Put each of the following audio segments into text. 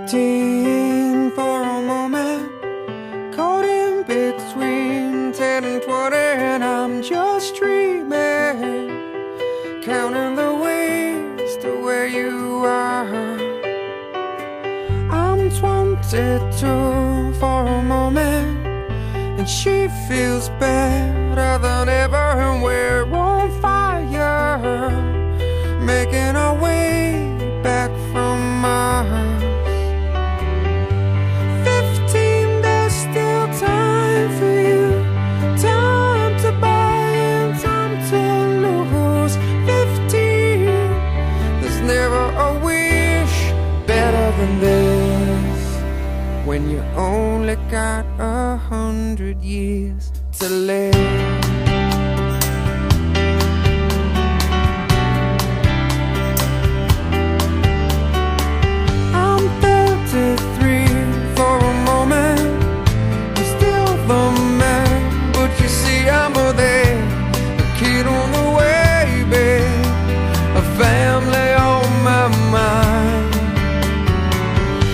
15 for a moment, caught in between 10 and 20, and I'm just dreaming, counting the ways to where you are. I'm 22 for a moment, and she feels better than ever, and we're on fire, making our way back from Mars. 15, there's still time for you, time to buy and time to lose. 15, there's never a wish better than this, when you only got 100 years to live. Family on my mind.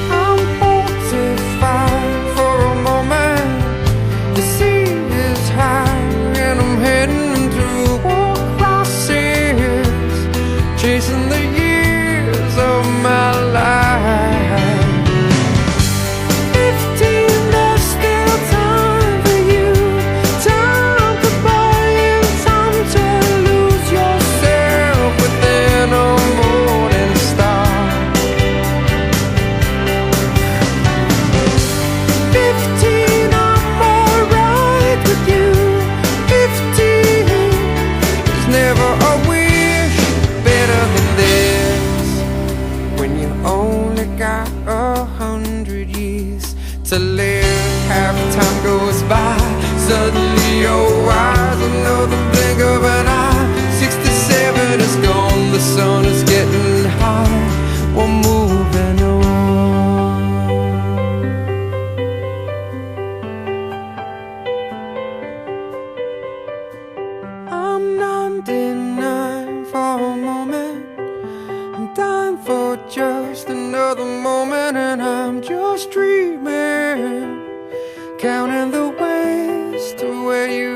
I'm 45 for a moment. The sea is high and I'm heading through war crosses, chasing the years of my life. 15, there's still time for you, time to buy and time to lose yourself within a morning star. 15, I'm alright with you. 15, there's never a wish better than this, when you only got 100 years to live. Half time goes by, suddenly you're wise, another blink of an eye. 67 is gone, the sun is getting high, we're moving on. I'm 99 for a moment, I'm dying for just another moment, and I'm just dreaming, counting the ways to where you